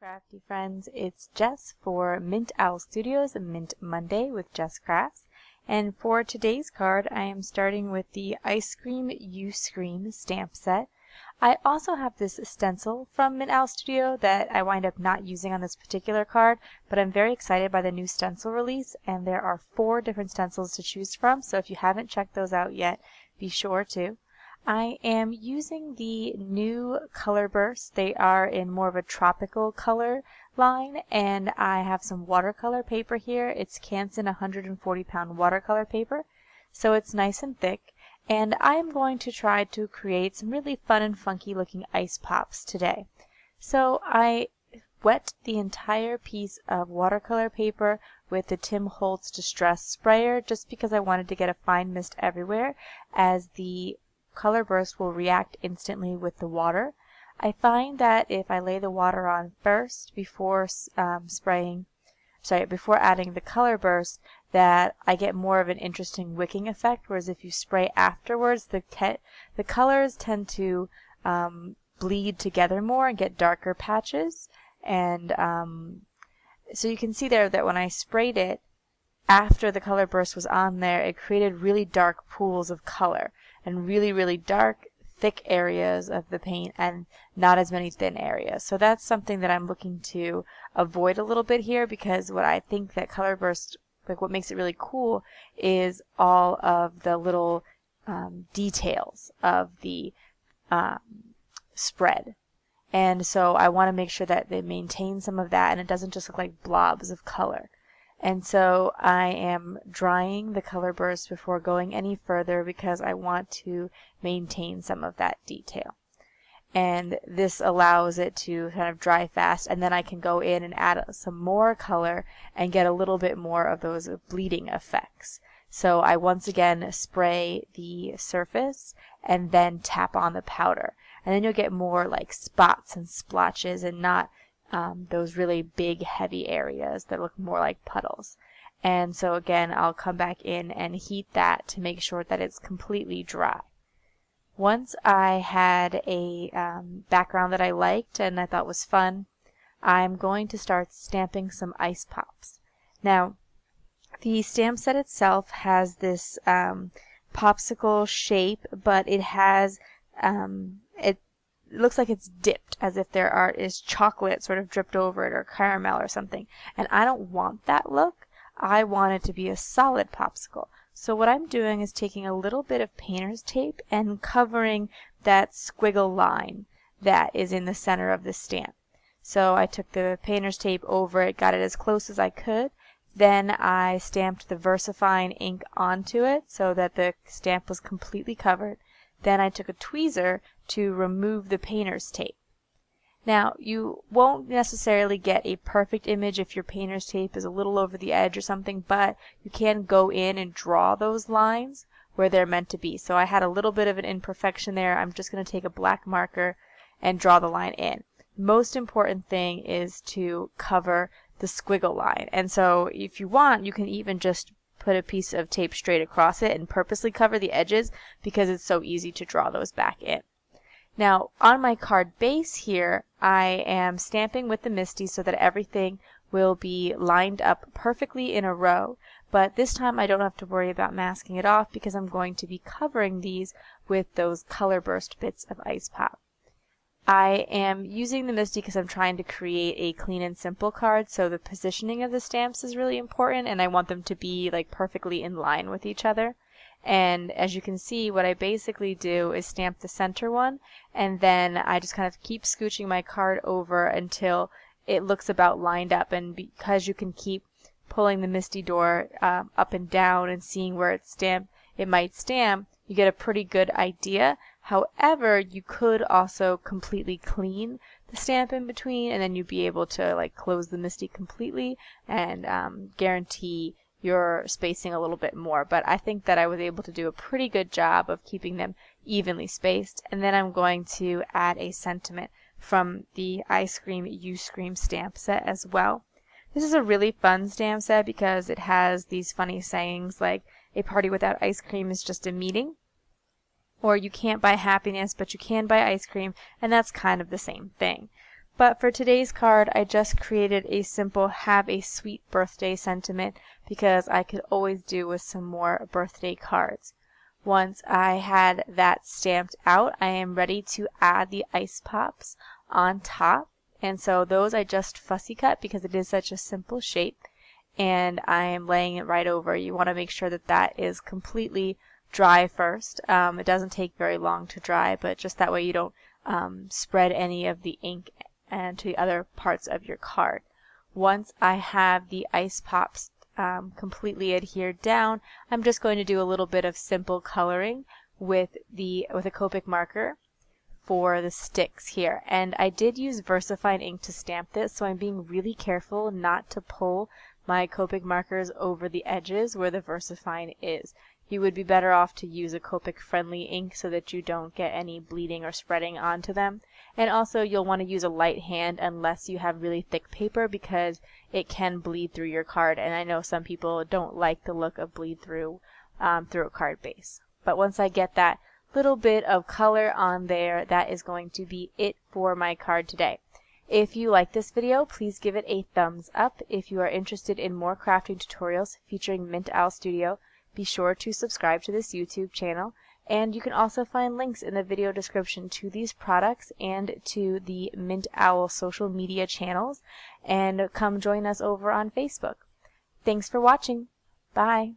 Crafty friends, it's Jess for Mint Owl Studios Mint Monday with Jess Crafts. And for today's card, I am starting with the Ice Cream You Scream stamp set. I also have this stencil from Mint Owl Studio that I wind up not using on this particular card, but I'm very excited by the new stencil release, and there are 4 different stencils to choose from, so if you haven't checked those out yet, be sure to. I am using the new color bursts. They are in more of a tropical color line, and I have some watercolor paper here. It's Canson 140-pound watercolor paper, so it's nice and thick. And I'm going to try to create some really fun and funky looking ice pops today. So I wet the entire piece of watercolor paper with the Tim Holtz Distress Sprayer just because I wanted to get a fine mist everywhere, as the color burst will react instantly with the water. I find that if I lay the water on first before before adding the color burst, that I get more of an interesting wicking effect, whereas if you spray afterwards, the colors tend to bleed together more and get darker patches. And so you can see there that when I sprayed it after the color burst was on there, it created really dark pools of color and really dark thick areas of the paint and not as many thin areas. So that's something that I'm looking to avoid a little bit here, because what I think that color burst, like what makes it really cool, is all of the little details of the spread. And so I want to make sure that they maintain some of that and it doesn't just look like blobs of color. And so I am drying the color burst before going any further because I want to maintain some of that detail. And this allows it to kind of dry fast, and then I can go in and add some more color and get a little bit more of those bleeding effects. So I once again spray the surface and then tap on the powder. And then you'll get more like spots and splotches and not those really big heavy areas that look more like puddles. And so again, I'll come back in and heat that to make sure that it's completely dry. Once I had a background that I liked and I thought was fun, I'm going to start stamping some ice pops. Now, the stamp set itself has this popsicle shape, but it has it looks like it's dipped, as if there is chocolate sort of dripped over it or caramel or something. And I don't want that look. I want it to be a solid popsicle. So what I'm doing is taking a little bit of painter's tape and covering that squiggle line that is in the center of the stamp. So I took the painter's tape over it, got it as close as I could. Then I stamped the VersaFine ink onto it so that the stamp was completely covered. Then I took a tweezer to remove the painter's tape. Now, you won't necessarily get a perfect image if your painter's tape is a little over the edge or something, but you can go in and draw those lines where they're meant to be. So I had a little bit of an imperfection there. I'm just going to take a black marker and draw the line in. Most important thing is to cover the squiggle line. And so if you want, you can even just put a piece of tape straight across it and purposely cover the edges because it's so easy to draw those back in. Now, on my card base here, I am stamping with the MISTI so that everything will be lined up perfectly in a row, but this time I don't have to worry about masking it off because I'm going to be covering these with those color burst bits of ice pop. I am using the MISTI because I'm trying to create a clean and simple card, so the positioning of the stamps is really important, and I want them to be like perfectly in line with each other. And as you can see, what I basically do is stamp the center one, and then I just kind of keep scooching my card over until it looks about lined up. And because you can keep pulling the MISTI door up and down and seeing where it might stamp, you get a pretty good idea. However, you could also completely clean the stamp in between, and then you'd be able to like close the MISTI completely and guarantee your spacing a little bit more. But I think that I was able to do a pretty good job of keeping them evenly spaced. And then I'm going to add a sentiment from the Ice Cream You Scream stamp set as well. This is a really fun stamp set because it has these funny sayings like, "A party without ice cream is just a meeting," or "You can't buy happiness, but you can buy ice cream," and that's kind of the same thing. But for today's card, I just created a simple have a sweet birthday sentiment because I could always do with some more birthday cards. Once I had that stamped out, I am ready to add the ice pops on top. And so those I just fussy cut because it is such a simple shape, and I am laying it right over. You want to make sure that that is completely dry first. It doesn't take very long to dry, but just that way you don't spread any of the ink and to the other parts of your card. Once I have the ice pops completely adhered down, I'm just going to do a little bit of simple coloring with a Copic marker for the sticks here. And I did use VersaFine ink to stamp this, so I'm being really careful not to pull my Copic markers over the edges where the VersaFine is. You would be better off to use a Copic friendly ink so that you don't get any bleeding or spreading onto them. And also you'll want to use a light hand unless you have really thick paper because it can bleed through your card, and I know some people don't like the look of bleed through through a card base. But once I get that little bit of color on there, that is going to be it for my card today. If you like this video, please give it a thumbs up. If you are interested in more crafting tutorials featuring Mint Owl Studio, be sure to subscribe to this YouTube channel, and you can also find links in the video description to these products and to the Mint Owl social media channels, and come join us over on Facebook. Thanks for watching. Bye.